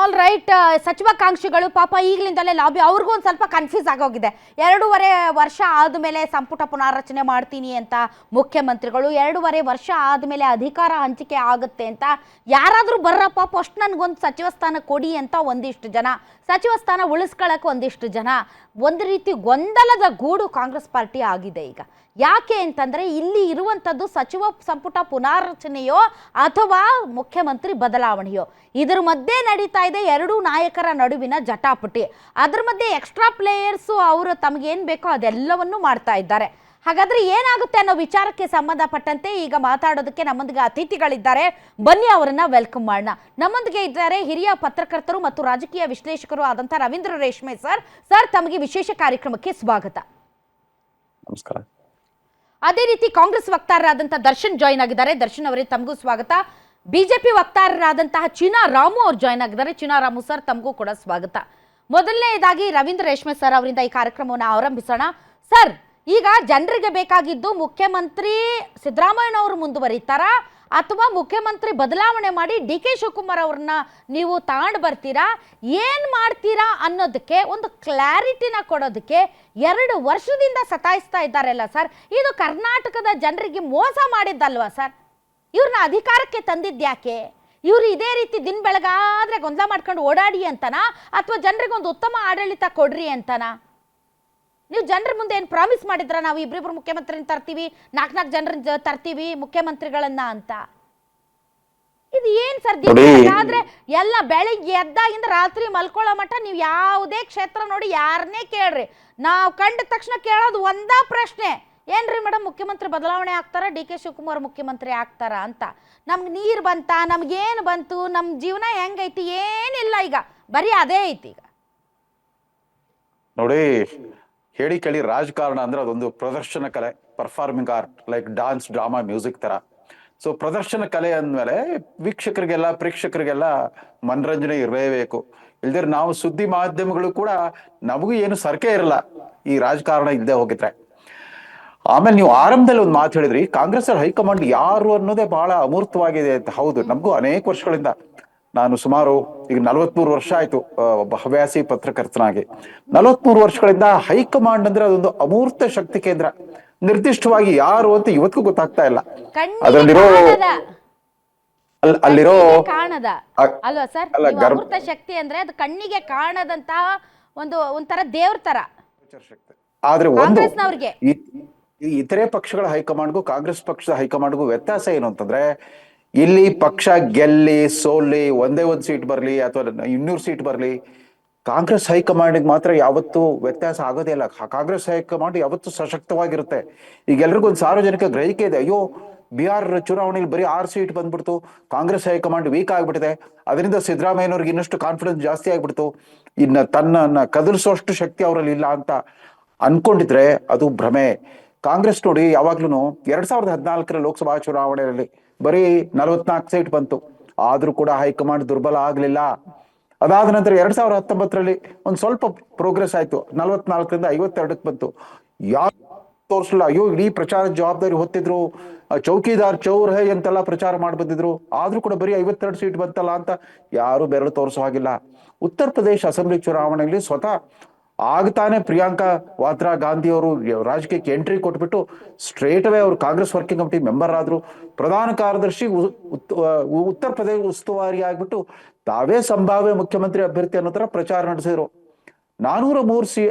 All right. ಸಚಿವಾಕಾಂಕ್ಷಿಗಳು ಪಾಪ ಈಗಲಿಂದಲೇ lobby, ಅವ್ರಿಗೂ ಒಂದು ಸ್ವಲ್ಪ ಕನ್ಫ್ಯೂಸ್ ಆಗೋಗಿದೆ. 2.5 ವರ್ಷ ಆದಮೇಲೆ ಸಂಪುಟ ಪುನಾರಚನೆ ಮಾಡ್ತೀನಿ ಅಂತ ಮುಖ್ಯಮಂತ್ರಿಗಳು, 2.5 ವರ್ಷ ಆದಮೇಲೆ ಅಧಿಕಾರ ಹಂಚಿಕೆ ಆಗುತ್ತೆ ಅಂತ ಯಾರಾದರೂ ಬರ್ರಪ್ಪ ಫಸ್ಟ್ ನನಗೊಂದು ಸಚಿವ ಸ್ಥಾನ ಕೊಡಿ ಅಂತ ಒಂದಿಷ್ಟು ಜನ, ಸಚಿವ ಸ್ಥಾನ ಉಳಿಸ್ಕೊಳ್ಳೋಕೆ ಒಂದಿಷ್ಟು ಜನ, ಒಂದು ರೀತಿ ಗೊಂದಲದ ಗೂಡು ಕಾಂಗ್ರೆಸ್ ಪಾರ್ಟಿ ಆಗಿದೆ ಈಗ. ಯಾಕೆ ಅಂತಂದರೆ ಇಲ್ಲಿ ಇರುವಂಥದ್ದು ಸಚಿವ ಸಂಪುಟ ಪುನಾರಚನೆಯೋ ಅಥವಾ ಮುಖ್ಯಮಂತ್ರಿ ಬದಲಾವಣೆಯೋ, ಇದರ ಮಧ್ಯೆ ನಡೀತಾ ಇದೆ ಎರಡೂ ನಾಯಕರ ನಡುವಿನ ಜಟಾಪಟಿ. ಅದರ ಮಧ್ಯೆ ಎಕ್ಸ್ಟ್ರಾ ಪ್ಲೇಯರ್ಸು ಅವರು ತಮಗೇನು ಬೇಕೋ ಅದೆಲ್ಲವನ್ನೂ ಮಾಡ್ತಾ ಇದ್ದಾರೆ. ಹಾಗಾದರೆ ಏನಾಗುತ್ತೆ ಅನ್ನೋ ವಿಚಾರಕ್ಕೆ ಸಂಬಂಧಪಟ್ಟಂತೆ ಈಗ ಮಾತಾಡೋದಕ್ಕೆ ನಮ್ಮೊಂದಿಗೆ ಅತಿಥಿಗಳಿದ್ದಾರೆ. ಬನ್ನಿ ಅವರನ್ನ ವೆಲ್ಕಮ್ ಮಾಡೋಣ. ನಮ್ಮೊಂದಿಗೆ ಇದ್ದಾರೆ ಹಿರಿಯ ಪತ್ರಕರ್ತರು ಮತ್ತು ರಾಜಕೀಯ ವಿಶ್ಲೇಷಕರು ಆದಂಥ ರವೀಂದ್ರ ರೇಷ್ಮೆ ಸರ್. ಸರ್, ತಮಗೆ ವಿಶೇಷ ಕಾರ್ಯಕ್ರಮಕ್ಕೆ ಸ್ವಾಗತ. ನಮಸ್ಕಾರ. ಅದೇ ರೀತಿ ಕಾಂಗ್ರೆಸ್ ವಕ್ತಾರರಾದಂತಹ ದರ್ಶನ್ ಜಾಯ್ನ್ ಆಗಿದ್ದಾರೆ. ದರ್ಶನ್ ಅವರೇ, ತಮಗೂ ಸ್ವಾಗತ. ಬಿಜೆಪಿ ವಕ್ತಾರರಾದಂತಹ ಚೀನಾ ರಾಮು ಅವರು ಜಾಯ್ನ್ ಆಗಿದ್ದಾರೆ. ಚೀನಾ ರಾಮು ಸರ್, ತಮಗೂ ಕೂಡ ಸ್ವಾಗತ. ಮೊದಲನೇದಾಗಿ ರವೀಂದ್ರ ರೇಷ್ಮೆ ಸರ್ ಅವರಿಂದ ಈ ಕಾರ್ಯಕ್ರಮವನ್ನು ಆರಂಭಿಸೋಣ. ಸರ್, ಈಗ ಜನರಿಗೆ ಬೇಕಾಗಿದ್ದು ಮುಖ್ಯಮಂತ್ರಿ ಸಿದ್ದರಾಮಯ್ಯನವರು ಮುಂದುವರಿತಾರಾ ಅಥವಾ ಮುಖ್ಯಮಂತ್ರಿ ಬದಲಾವಣೆ ಮಾಡಿ ಡಿ ಕೆ ಶಿವಕುಮಾರ್ ಅವ್ರನ್ನ ನೀವು ತಗೊಂಡು ಬರ್ತೀರಾ, ಏನು ಮಾಡ್ತೀರಾ ಅನ್ನೋದಕ್ಕೆ ಒಂದು ಕ್ಲಾರಿಟಿನ ಕೊಡೋದಕ್ಕೆ 2 ವರ್ಷದಿಂದ ಸತಾಯಿಸ್ತಾ ಇದ್ದಾರಲ್ಲ ಸರ್, ಇದು ಕರ್ನಾಟಕದ ಜನರಿಗೆ ಮೋಸ ಮಾಡಿದ್ದಲ್ವಾ ಸರ್? ಇವ್ರನ್ನ ಅಧಿಕಾರಕ್ಕೆ ತಂದಿದ್ಯಾಕೆ? ಇವರು ಇದೇ ರೀತಿ ದಿನ ಬೆಳಗಾದ್ರೆ ಗೊಂದಲ ಮಾಡ್ಕೊಂಡು ಓಡಾಡಿ ಅಂತನಾ ಅಥವಾ ಜನರಿಗೆ ಒಂದು ಉತ್ತಮ ಆಡಳಿತ ಕೊಡ್ರಿ ಅಂತನಾ? ನೀವು ಜನರ ಮುಂದೆ ಏನು ಪ್ರಾಮಿಸ್ ಮಾಡಿದ್ರ, ನಾವು ಇಬ್ಬರಿಬ್ರು ಮುಖ್ಯಮಂತ್ರಿನ ತರ್ತೀವಿ, 4 ಜನರನ್ನ ತರ್ತೀವಿ ಮುಖ್ಯಮಂತ್ರಿಗಳನ್ನ ಅಂತ? ಇದು ಏನ್ ಸರ್? ಆದ್ರೆ ಎಲ್ಲ ಬೆಳಿಗ್ಗೆ ಎದ್ದಾಗಿಂದ ರಾತ್ರಿ ಮಲ್ಕೊಳ್ಳೋ ಮಟ್ಟ ನೀವು ಯಾವುದೇ ಕ್ಷೇತ್ರ ನೋಡಿ ಯಾರನ್ನೇ ಕೇಳ್ರಿ, ನಾವು ಕಂಡ ತಕ್ಷಣ ಕೇಳೋದು ಒಂದಾ ಪ್ರಶ್ನೆ, ಏನ್ರಿ ಮೇಡಮ್ ಮುಖ್ಯಮಂತ್ರಿ ಬದಲಾವಣೆ ಆಗ್ತಾರ, ಡಿ ಕೆ ಶಿವಕುಮಾರ್ ಮುಖ್ಯಮಂತ್ರಿ ಆಗ್ತಾರ ಅಂತ. ನಮ್ಗೆ ನೀರು ಬಂತ, ನಮ್ಗೇನು ಬಂತು, ನಮ್ಮ ಜೀವನ ಹೆಂಗೈತಿ, ಏನಿಲ್ಲ, ಈಗ ಬರೀ ಅದೇ ಐತಿ. ಈಗ ನೋಡಿ, ಹೇಳಿ ಕೇಳಿ ರಾಜಕಾರಣ ಅಂದ್ರೆ ಅದೊಂದು ಪ್ರದರ್ಶನ ಕಲೆ, performing art, like dance, drama, music ತರ. ಸೊ ಪ್ರದರ್ಶನ ಕಲೆ ಅಂದ್ಮೇಲೆ ವೀಕ್ಷಕರಿಗೆಲ್ಲ ಪ್ರೇಕ್ಷಕರಿಗೆಲ್ಲ ಮನರಂಜನೆ ಇರಲೇಬೇಕು. ಇಲ್ದಿರ ನಾವು ಸುದ್ದಿ ಮಾಧ್ಯಮಗಳು ಕೂಡ ನಮಗೂ ಏನು ಸರ್ಕೆ ಇರಲ್ಲ ಈ ರಾಜಕಾರಣ ಇಲ್ಲದೆ ಹೋಗಿದ್ರೆ. ಆಮೇಲೆ ನೀವು ಆರಂಭದಲ್ಲಿ ಒಂದು ಮಾತು ಹೇಳಿದ್ರಿ, ಕಾಂಗ್ರೆಸ್ ಹೈಕಮಾಂಡ್ ಯಾರು ಅನ್ನೋದೇ ಬಹಳ ಅಮೂರ್ತವಾಗಿದೆ ಅಂತ. ಹೌದು, ನಮಗೂ ಅನೇಕ ವರ್ಷಗಳಿಂದ, ನಾನು ಸುಮಾರು ಈಗ 43 ವರ್ಷ ಆಯ್ತು ಒಬ್ಬ ಹವ್ಯಾಸಿ ಪತ್ರಕರ್ತನಾಗಿ. 43 ವರ್ಷಗಳಿಂದ ಹೈಕಮಾಂಡ್ ಅಂದ್ರೆ ಅದೊಂದು ಅಮೂರ್ತ ಶಕ್ತಿ ಕೇಂದ್ರ. ನಿರ್ದಿಷ್ಟವಾಗಿ ಯಾರು ಅಂತ ಇವತ್ತಿಗೂ ಗೊತ್ತಾಗ್ತಾ ಇಲ್ಲ. ಅದರಲ್ಲಿರೋ ಅಲ್ಲಿರೋ ಕಾಣದ ಅಲ್ವಾ ಸರ್, ಅಮೂರ್ತ ಶಕ್ತಿ ಅಂದ್ರೆ ಅದು ಕಣ್ಣಿಗೆ ಕಾಣದಂತಹ ಒಂಥರ ದೇವ್ರ ತರ ಶಕ್ತಿ. ಆದ್ರೆ ಒಂದು ಇತರೆ ಪಕ್ಷಗಳ ಹೈಕಮಾಂಡ್ಗೂ ಕಾಂಗ್ರೆಸ್ ಪಕ್ಷದ ಹೈಕಮಾಂಡ್ಗೂ ವ್ಯತ್ಯಾಸ ಏನು ಅಂತಂದ್ರೆ, ಇಲ್ಲಿ ಪಕ್ಷ ಗೆಲ್ಲಿ ಸೋಲಿ ಒಂದೇ ಒಂದು ಸೀಟ್ ಬರ್ಲಿ ಅಥವಾ 200 ಸೀಟ್ ಬರ್ಲಿ, ಕಾಂಗ್ರೆಸ್ ಹೈಕಮಾಂಡ್ ಮಾತ್ರ ಯಾವತ್ತೂ ವ್ಯತ್ಯಾಸ ಆಗೋದೇ ಇಲ್ಲ. ಕಾಂಗ್ರೆಸ್ ಹೈಕಮಾಂಡ್ ಯಾವತ್ತೂ ಸಶಕ್ತವಾಗಿರುತ್ತೆ. ಈಗ ಎಲ್ರಿಗೂ ಒಂದು ಸಾರ್ವಜನಿಕ ಗ್ರಹಿಕೆ ಇದೆ, ಅಯ್ಯೋ ಬಿಹಾರ್ ಚುನಾವಣೆಯಲ್ಲಿ ಬರೀ 6 ಸೀಟ್ ಬಂದ್ಬಿಡ್ತು, ಕಾಂಗ್ರೆಸ್ ಹೈಕಮಾಂಡ್ ವೀಕ್ ಆಗ್ಬಿಟ್ಟಿದೆ, ಅದರಿಂದ ಸಿದ್ದರಾಮಯ್ಯನವ್ರಿಗೆ ಇನ್ನಷ್ಟು ಕಾನ್ಫಿಡೆನ್ಸ್ ಜಾಸ್ತಿ ಆಗ್ಬಿಡ್ತು, ಇನ್ನ ತನ್ನನ್ನ ಕದಲಿಸುವಷ್ಟು ಶಕ್ತಿ ಅವರಲ್ಲಿ ಇಲ್ಲ ಅಂತ ಅನ್ಕೊಂಡಿದ್ರೆ ಅದು ಭ್ರಮೆ. ಕಾಂಗ್ರೆಸ್ ನೋಡಿ ಯಾವಾಗ್ಲೂ 2014 ಲೋಕಸಭಾ ಚುನಾವಣೆಯಲ್ಲಿ ಬರೀ 44 ಸೀಟ್ ಬಂತು, ಆದ್ರೂ ಕೂಡ ಹೈಕಮಾಂಡ್ ದುರ್ಬಲ ಆಗ್ಲಿಲ್ಲ. ಅದಾದ ನಂತರ 2019 ಒಂದ್ ಸ್ವಲ್ಪ ಪ್ರೋಗ್ರೆಸ್ ಆಯ್ತು, 44ರಿಂದ 52ಕ್ಕೆ ಬಂತು. ಯಾರು ತೋರಿಸಲ್ಲ, ಅಯ್ಯೋ ಇಡೀ ಪ್ರಚಾರ ಜವಾಬ್ದಾರಿ ಹೊತ್ತಿದ್ರು, ಚೌಕಿದಾರ್ ಚೌರ್ ಹೈ ಅಂತೆಲ್ಲ ಪ್ರಚಾರ ಮಾಡಿ ಬಂದಿದ್ರು, ಆದ್ರೂ ಕೂಡ ಬರೀ 52 ಸೀಟ್ ಬಂತಲ್ಲ ಅಂತ ಯಾರು ಬೆರಳು ತೋರಿಸೋ ಹಾಗಿಲ್ಲ. ಉತ್ತರ ಪ್ರದೇಶ ಅಸೆಂಬ್ಲಿ ಚುನಾವಣೆಯಲ್ಲಿ ಸ್ವತಃ ಆಗ್ತಾನೆ ಪ್ರಿಯಾಂಕಾ ವಾದ್ರಾ ಗಾಂಧಿ ಅವರು ರಾಜಕೀಯಕ್ಕೆ ಎಂಟ್ರಿ ಕೊಟ್ಬಿಟ್ಟು ಸ್ಟ್ರೇಟ್ ಅವೇ ಅವರು ಕಾಂಗ್ರೆಸ್ ವರ್ಕಿಂಗ್ ಕಮಿಟಿ ಮೆಂಬರ್ ಆದ್ರು, ಪ್ರಧಾನ ಕಾರ್ಯದರ್ಶಿ ಉತ್ತರ ಪ್ರದೇಶ ಉಸ್ತುವಾರಿ ಆಗ್ಬಿಟ್ಟು ತಾವೇ ಸಂಭಾವ್ಯ ಮುಖ್ಯಮಂತ್ರಿ ಅಭ್ಯರ್ಥಿ ಅನ್ನೋ ತರ ಪ್ರಚಾರ ನಡೆಸಿದ್ರು. 403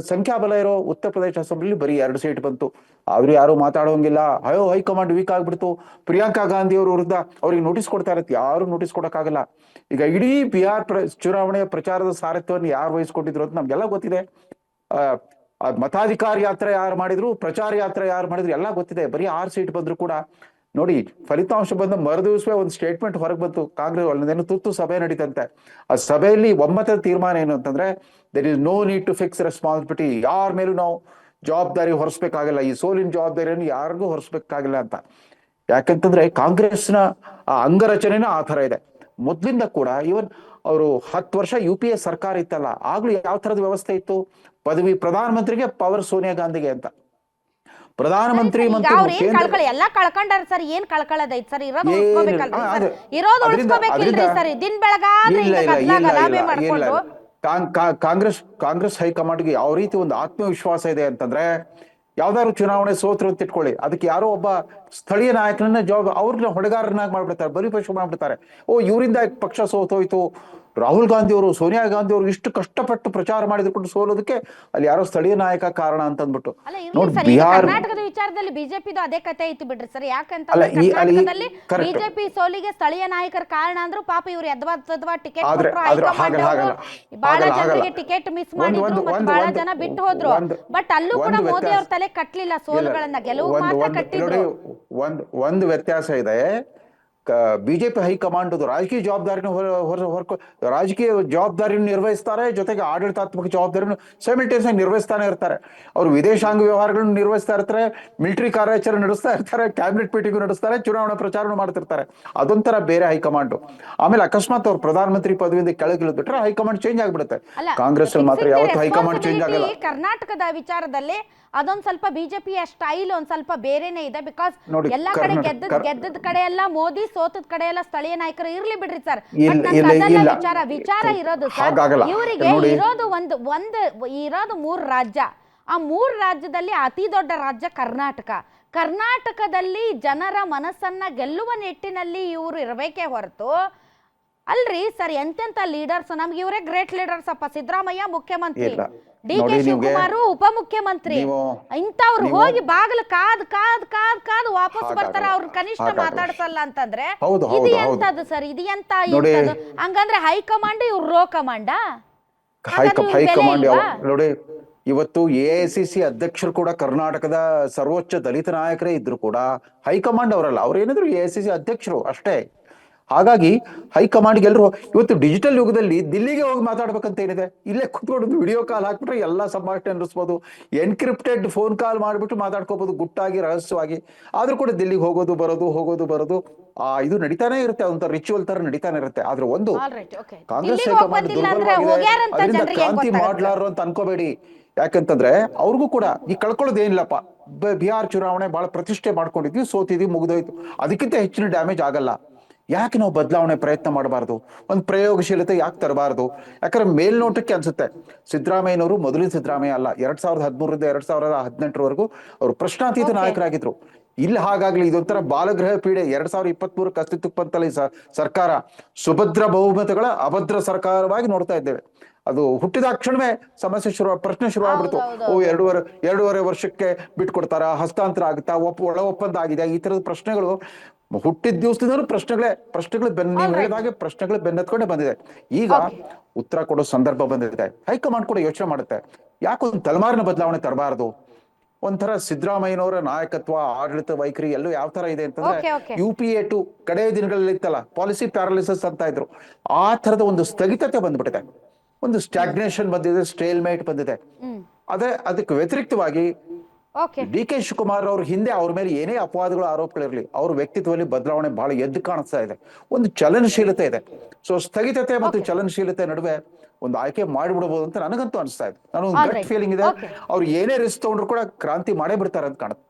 ಸಂಖ್ಯಾಬಲ ಇರೋ ಉತ್ತರ ಪ್ರದೇಶ ಅಸೆಂಬ್ಲಿ ಬರೀ 2 ಸೀಟ್ ಬಂತು, ಆದ್ರೂ ಯಾರು ಮಾತಾಡೋಂಗಿಲ್ಲ. ಅಯ್ಯೋ ಹೈಕಮಾಂಡ್ ವೀಕ್ ಆಗ್ಬಿಡ್ತು, ಪ್ರಿಯಾಂಕಾ ಗಾಂಧಿ ಅವ್ರ ವಿರುದ್ಧ ಅವ್ರಿಗೆ ನೋಟಿಸ್ ಕೊಡ್ತಾ ಇರತ್ತೆ, ಯಾರು ನೋಟಿಸ್ ಕೊಡಕ್ಕಾಗಲ್ಲ. ಈಗ ಇಡೀ ಬಿಹಾರ್ ಚುನಾವಣೆಯ ಪ್ರಚಾರದ ಸಾರಥ್ಯವನ್ನು ಯಾರು ವಹಿಸ್ಕೊಟ್ಟಿದ್ರು ಅಂತ ನಮ್ಗೆಲ್ಲ ಗೊತ್ತಿದೆ. ಮತಾಧಿಕಾರ ಯಾತ್ರೆ ಯಾರು ಮಾಡಿದ್ರು, ಪ್ರಚಾರ ಯಾತ್ರೆ ಯಾರು ಮಾಡಿದ್ರು ಎಲ್ಲ ಗೊತ್ತಿದೆ. ಬರೀ 6 ಸೀಟ್ ಬಂದ್ರು ಕೂಡ ನೋಡಿ, ಫಲಿತಾಂಶ ಬಂದ ಮರುದಿವಸವೇ ಒಂದು ಸ್ಟೇಟ್ಮೆಂಟ್ ಹೊರಗೆ ಬಂತು. ಕಾಂಗ್ರೆಸ್ ಅಲ್ಲೇನು ತುರ್ತು ಸಭೆ ನಡೀತಂತೆ. ಆ ಸಭೆಯಲ್ಲಿ ಒಮ್ಮತದ ತೀರ್ಮಾನ ಏನು ಅಂತಂದ್ರೆ, there is no need to fix responsibility, ಯಾರ ಮೇಲೂ ನಾವು ಜವಾಬ್ದಾರಿ ಹೊರಿಸ್ಬೇಕಾಗಿಲ್ಲ, ಈ ಸೋಲಿನ ಜವಾಬ್ದಾರಿಯನ್ನು ಯಾರಿಗೂ ಹೊರಿಸ್ಬೇಕಾಗಿಲ್ಲ ಅಂತ. ಯಾಕಂತಂದ್ರೆ ಕಾಂಗ್ರೆಸ್ನ ಆ ಅಂಗರಚನೆನ ಆ ತರ ಇದೆ. ಮೊದ್ಲಿಂದ ಕೂಡ ಇವನ್ ಅವರು 10 ವರ್ಷ UPA ಸರ್ಕಾರ ಇತ್ತಲ್ಲ, ಆಗ್ಲೂ ಯಾವ ತರದ ವ್ಯವಸ್ಥೆ ಇತ್ತು, ಪದವಿ ಪ್ರಧಾನಮಂತ್ರಿಗೆ ಪವರ್ ಸೋನಿಯಾ ಗಾಂಧಿಗೆ ಅಂತ. ಪ್ರಧಾನಮಂತ್ರಿ ಈಗ ಮಂತ್ರಿ ಅವ್ರು ಏನ್ ಕಳ್ಕೊಳ್ಳಿ ಎಲ್ಲಾ ಕಳ್ಕೊಂಡಾರ ಸರ್, ಏನ್ ಕಳ್ಕೊಳ್ಳೋದೈತ್ ಸರ್? ಇರೋದು ಉಳಿಸ್ಕೋಬೇಕಲ್ರಿ ಸರ್, ಇರೋದು ಉಳಿಸ್ಕೋಬೇಕಿಲ್ರಿ ಸರ್? ದಿನ ಬೆಳಗಾದ್ರೆ ಇಲ್ಲ ಹಿಂಗ ಇಲ್ಲ ಇಲ್ಲ ಗಲಾಭೆ ಇಲ್ಲ ಇಲ್ಲ ಮಾಡ್ಕೊಂಡು ಕಾಂಗ್ರೆಸ್ ಹೈಕಮಾಂಡ್ಗೆ ಯಾವ ರೀತಿ ಒಂದು ಆತ್ಮವಿಶ್ವಾಸ ಇದೆ ಅಂತಂದ್ರೆ, ಯಾವ್ದಾದ್ರು ಚುನಾವಣೆ ಸೋತ್ರು ಅಂತ ಇಟ್ಕೊಳ್ಳಿ, ಅದಕ್ಕೆ ಯಾರೋ ಒಬ್ಬ ಸ್ಥಳೀಯ ನಾಯಕನನ್ನ ಅವ್ರನ್ನ ಹೊಣೆಗಾರನಾಗಿ ಮಾಡ್ಬಿಡ್ತಾರೆ, ಬಲಿಪಶು ಮಾಡ್ಬಿಡ್ತಾರೆ. ಓ, ಇವರಿಂದ ಪಕ್ಷ ಸೋತೋಯ್ತು, ರಾಹುಲ್ ಗಾಂಧಿ ಅವರು, ಸೋನಿಯಾ ಗಾಂಧಿ ಅವರು ಇಷ್ಟು ಕಷ್ಟಪಟ್ಟು ಪ್ರಚಾರ ಮಾಡಿದ್ಕೊಂಡು ಸೋಲೋದಕ್ಕೆ ಅಲ್ಲಿ ಯಾರೋ ಸ್ಥಳೀಯ ನಾಯಕ ಕಾರಣ ಅಂತ ಅಂದ್ಬಿಟ್ಟು. ಅಲ್ಲ ಇರ್ಲಿ ನೋಡಿ, ಸರ್, ಈಗ ಬಿಹಾರ್ ಕರ್ನಾಟಕದ ವಿಚಾರದಲ್ಲಿ ಬಿಜೆಪಿದು ಅದೇ ಕತೆ ಐತಿ ಬಿಡ್ರಿ ಸರ್. ಅಲ್ಲ, ಯಾಕಂತಂದ್ರೆ ಕರ್ನಾಟಕದಲ್ಲಿ correct. ಬಿಜೆಪಿ ಸೋಲಿಗೆ ಸ್ಥಳೀಯ ನಾಯಕರ ಕಾರಣ ಅಂದ್ರು. ಪಾಪ ಇವ್ರು ಎದ್ವಾ ಟಿಕೆಟ್ ಆದ್ರೆ- ಕೊಟ್ರು, ಆದ್ರೆ ಹೈಕಮಾಂಡ್ ಹಾಗಲ್ಲ, ಬಹಳ ಹಾಗಲ್ಲ, ಜನರಿಗೆ ಹಾಗಲ್ಲ. ಟಿಕೆಟ್ ಮಿಸ್ ಒಂದು- ಮಾಡಿದ್ರು, ಒಂದು- ಮತ್ತೆ ಒಂದು- ಬಹಳ ಒಂದು- ಜನ ಬಿಟ್ಟು ಹೋದ್ರು. ಬಟ್ ಅಲ್ಲೂ ಕೂಡ ಒಂದು ಮೋದಿ ಅವ್ರ ವ್ಯತ್ಯಾಸ. ತಲೆ ಕಟ್ಲಿಲ್ಲ ಸೋಲುಗಳನ್ನ, ಗೆಲುವು ಮಾತ್ರ ಕಟ್ಟಿದ್ರು. ಒಂದು ವ್ಯತ್ಯಾಸ ಇದೆ. ಬಿಜೆಪಿ ಹೈಕಮಾಂಡ್ ರಾಜಕೀಯ ಜವಾಬ್ದಾರಿನ ರಾಜಕೀಯ ಜವಾಬ್ದಾರಿಯನ್ನು ನಿರ್ವಹಿಸ್ತಾರೆ, ಜೊತೆಗೆ ಆಡಳಿತಾತ್ಮಕ ಜವಾಬ್ದಾರಿಯನ್ನು ಸೈಮಲ್ಟೇನಿಯಸ್ ಆಗಿ ನಿರ್ವಹಿಸ್ತಾನೆ ಇರ್ತಾರೆ. ಅವರು ವಿದೇಶಾಂಗ ವ್ಯವಹಾರಗಳನ್ನು ನಿರ್ವಹಿಸ್ತಾ ಇರ್ತಾರೆ, ಮಿಲಿಟರಿ ಕಾರ್ಯಾಚರಣೆ ನಡೆಸ್ತಾ ಇರ್ತಾರೆ, ಕ್ಯಾಬಿನೆಟ್ ಮೀಟಿಂಗ್ ನಡೆಸ್ತಾರೆ, ಚುನಾವಣಾ ಪ್ರಚಾರ ಮಾಡ್ತಿರ್ತಾರೆ. ಅದೊಂಥರ ಬೇರೆ ಹೈಕಮಾಂಡ್. ಆಮೇಲೆ ಅಕಸ್ಮಾತ್ ಅವ್ರು ಪ್ರಧಾನಮಂತ್ರಿ ಪದವಿಯಿಂದ ಕೆಳಗಿಳಿದ್ಬಿಟ್ರೆ ಹೈಕಮಾಂಡ್ ಚೇಂಜ್ ಆಗ್ಬಿಡುತ್ತೆ. ಕಾಂಗ್ರೆಸ್ ಅಲ್ಲಿ ಮಾತ್ರ ಯಾವತ್ತು ಹೈಕಮಾಂಡ್ ಚೇಂಜ್ ಆಗಲ್ಲ. ಕರ್ನಾಟಕದ ವಿಚಾರದಲ್ಲಿ ಅದೊಂದ್ ಸ್ವಲ್ಪ ಬಿಜೆಪಿಯ ಸ್ಟೈಲ್ ಒಂದ್ ಸ್ವಲ್ಪ ಬೇರೆನೆ ಇದೆ. ಬಿಕಾಸ್ ನೋಡಿ, ಎಲ್ಲಾ ಕಡೆ ಗೆದ್ದದ ಕಡೆ ಎಲ್ಲ ಮೋದಿ, ಸೋತದ ಕಡೆ ಎಲ್ಲ ಸ್ಥಳೀಯ ನಾಯಕರು ಇರ್ಲಿ ಬಿಡ್ರಿ ಸರ್. ವಿಚಾರ ಇರೋದು ಸರ್, ಇವರಿಗೆ ಇರೋದು 3 ರಾಜ್ಯ. ಆ 3 ರಾಜ್ಯದಲ್ಲಿ ಅತಿ ದೊಡ್ಡ ರಾಜ್ಯ ಕರ್ನಾಟಕ. ಕರ್ನಾಟಕದಲ್ಲಿ ಜನರ ಮನಸ್ಸನ್ನ ಗೆಲ್ಲುವ ನಿಟ್ಟಿನಲ್ಲಿ ಇವರು ಇರಬೇಕೇ ಹೊರತು, ಅಲ್ರಿ ಸರ್, ಎಂತೆಂತ ಲೀಡರ್ಸ್ ನಮ್ಗೆ ಇವರೇ ಗ್ರೇಟ್ ಲೀಡರ್ಸ್ ಅಪ್ಪ. ಸಿದ್ದರಾಮಯ್ಯ ಮುಖ್ಯಮಂತ್ರಿ, ಡಿ ಕೆ ಶಿವಕುಮಾರ್ ಉಪಮುಖ್ಯಮಂತ್ರಿ, ಇಂಥವ್ರು ಹೋಗಿ ಬಾಗಿಲು ಕಾದ್ ವಾಪಸ್ ಬರ್ತಾರ. ಅವ್ರ ಕನಿಷ್ಠ ಮಾತಾಡ್ಸಲ್ಲ ಅಂತಂದ್ರೆ ಇದು ಎಂತದ್ದು ಸರ್? ಇದು ಎಂತ ಎಂತದ್ದು? ಹಂಗಂದ್ರೆ ಹೈಕಮಾಂಡ್ ಇವ್ರು ರೋ ಕಮಾಂಡ ಹೈಕಮಾಂಡ್ ನೋಡಿ, ಇವತ್ತು AICC ಅಧ್ಯಕ್ಷರು ಕೂಡ ಕರ್ನಾಟಕದ ಸರ್ವೋಚ್ಚ ದಲಿತ ನಾಯಕರೇ ಇದ್ರು ಕೂಡ ಹೈಕಮಾಂಡ್ ಅವರಲ್ಲ. ಅವ್ರು ಏನಾದ್ರು AICC ಅಧ್ಯಕ್ಷರು ಅಷ್ಟೇ. ಹಾಗಾಗಿ ಹೈಕಮಾಂಡ್ಗೆ ಎಲ್ಲರೂ ಇವತ್ತು ಡಿಜಿಟಲ್ ಯುಗದಲ್ಲಿ ದಿಲ್ಲಿಗೆ ಹೋಗಿ ಮಾತಾಡ್ಬೇಕಂತ ಏನಿದೆ? ಇಲ್ಲೇ ಕುತ್ಕೊಂಡು ವಿಡಿಯೋ ಕಾಲ್ ಹಾಕ್ಬಿಟ್ರೆ ಎಲ್ಲಾ ಸಂಭಾಷಣೆ ನಡೆಸ್ಬೋದು. ಎನ್ಕ್ರಿಪ್ಟೆಡ್ ಫೋನ್ ಕಾಲ್ ಮಾಡ್ಬಿಟ್ಟು ಮಾತಾಡ್ಕೋಬಹುದು, ಗುಟ್ಟಾಗಿ ರಹಸ್ಯವಾಗಿ. ಆದ್ರೂ ಕೂಡ ದಿಲ್ಲಿಗೆ ಹೋಗೋದು ಬರೋದು ಇದು ನಡೀತಾನೆ ಇರುತ್ತೆ, ಒಂಥರ ರಿಚುವಲ್ ತರ ನಡೀತಾನೆ ಇರುತ್ತೆ. ಆದ್ರೆ ಒಂದು ಕಾಂಗ್ರೆಸ್ ಹೈಕಮಾಂಡ್ ದುರ್ಬಲವಾಗಿದೆ, ಅದರಿಂದ ಕ್ರಾಂತಿ ಮಾಡ್ಲಾರು ಅಂತ ಅನ್ಕೋಬೇಡಿ. ಯಾಕಂತಂದ್ರೆ ಅವ್ರಿಗೂ ಕೂಡ ಈ ಕಳ್ಕೊಳ್ಳೋದು ಏನಿಲ್ಲಪ್ಪ. ಬಿಹಾರ್ ಚುನಾವಣೆ ಬಹಳ ಪ್ರತಿಷ್ಠೆ ಮಾಡ್ಕೊಂಡಿದ್ವಿ, ಸೋತಿದ್ವಿ, ಮುಗಿದೋಯ್ತು. ಅದಕ್ಕಿಂತ ಹೆಚ್ಚಿನ ಡ್ಯಾಮೇಜ್ ಆಗಲ್ಲ. ಯಾಕೆ ನಾವು ಬದಲಾವಣೆ ಪ್ರಯತ್ನ ಮಾಡಬಾರ್ದು? ಒಂದು ಪ್ರಯೋಗಶೀಲತೆ ಯಾಕೆ ತರಬಾರ್ದು? ಯಾಕಂದ್ರೆ ಮೇಲ್ನೋಟಕ್ಕೆ ಅನ್ಸುತ್ತೆ ಸಿದ್ದರಾಮಯ್ಯನವರು ಮೊದಲಿನ ಸಿದ್ದರಾಮಯ್ಯ ಅಲ್ಲ. 2013ರಿಂದ 2018ರವರೆಗೂ ಅವರು ಪ್ರಶ್ನಾತೀತ ನಾಯಕರಾಗಿದ್ರು. ಇಲ್ಲಿ ಹಾಗಾಗ್ಲಿ ಇದೊಂಥರ ಬಾಲಗೃಹ ಪೀಡೆ. 2023ಕ್ಕೆ ಅಸ್ತಿತ್ವಕ್ಕೆ ಬಂತಲ್ಲ ಈ ಸರ್ಕಾರ, ಸುಭದ್ರ ಬಹುಮತಗಳ ಅಭದ್ರ ಸರ್ಕಾರವಾಗಿ ನೋಡ್ತಾ ಇದ್ದೇವೆ. ಅದು ಹುಟ್ಟಿದ ಕ್ಷಣವೇ ಸಮಸ್ಯೆ ಪ್ರಶ್ನೆ ಶುರು ಆಗ್ಬಿಡ್ತು. ಎರಡೂವರೆ ವರ್ಷಕ್ಕೆ ಬಿಟ್ಕೊಡ್ತಾರ, ಹಸ್ತಾಂತರ ಆಗುತ್ತಾ, ಒಳ ಒಪ್ಪಂದ ಆಗಿದೆ, ಈ ತರದ ಪ್ರಶ್ನೆಗಳು ಹುಟ್ಟಿದ ದಿವಸದಿಂದಲೂ ಪ್ರಶ್ನೆಗಳು ನೀವು ಹೇಳಿದಾಗೆ ಪ್ರಶ್ನೆಗಳು ಬೆನ್ನತ್ಕೊಂಡೇ ಬಂದಿದೆ. ಈಗ ಉತ್ತರ ಕೊಡೋ ಸಂದರ್ಭ ಬಂದಿದೆ. ಹೈಕಮಾಂಡ್ ಕೂಡ ಯೋಚನೆ ಮಾಡುತ್ತೆ, ಯಾಕೊಂದು ತಲೆಮಾರಿನ ಬದಲಾವಣೆ ತರಬಾರದು? ಒಂಥರ ಸಿದ್ದರಾಮಯ್ಯನವರ ನಾಯಕತ್ವ, ಆಡಳಿತ ವೈಖರಿ ಎಲ್ಲೂ ಯಾವ ತರ ಇದೆ ಅಂತಂದ್ರೆ UPA 2 ಕಡೆಯ ದಿನಗಳಲ್ಲಿ ಇತ್ತಲ್ಲ, ಪಾಲಿಸಿ ಪ್ಯಾರಾಲಿಸಿಸ್ ಅಂತ ಇದ್ರು. ಆ ತರದ ಒಂದು ಸ್ಥಗಿತತೆ ಬಂದ್ಬಿಟ್ಟಿದೆ, ಒಂದು ಸ್ಟಾಗ್ನೇಷನ್ ಬಂದಿದೆ, ಸ್ಟೇಲ್ಮೇಟ್ ಬಂದಿದೆ. ಅದಕ್ಕೆ ವ್ಯತಿರಿಕ್ತವಾಗಿ DK ಶಿವಕುಮಾರ್ ಅವ್ರ ಹಿಂದೆ ಅವ್ರ ಮೇಲೆ ಏನೇ ಅಪವಾದಗಳು, ಆರೋಪಗಳಿರ್ಲಿ, ಅವ್ರ ವ್ಯಕ್ತಿತ್ವದಲ್ಲಿ ಬದಲಾವಣೆ ಬಹಳ ಎದ್ದು ಕಾಣಿಸ್ತಾ ಇದೆ. ಒಂದು ಚಲನಶೀಲತೆ ಇದೆ. ಸೊ ಸ್ಥಗಿತತೆ ಮತ್ತು ಚಲನಶೀಲತೆ ನಡುವೆ ಒಂದು ಆಯ್ಕೆ ಮಾಡಿಬಿಡಬಹುದು ಅಂತ ನನಗಂತೂ ಅನಿಸ್ತಾ ಇದೆ. ನಾನು ಗಟ್ ಫೀಲಿಂಗ್ ಇದೆ, ಅವ್ರು ಏನೇ ರಿಸ್ಕ್ ತಗೊಂಡ್ರು ಕೂಡ ಕ್ರಾಂತಿ ಮಾಡೇ ಬಿಡ್ತಾರೆ ಅಂತ ಕಾಣುತ್ತೆ.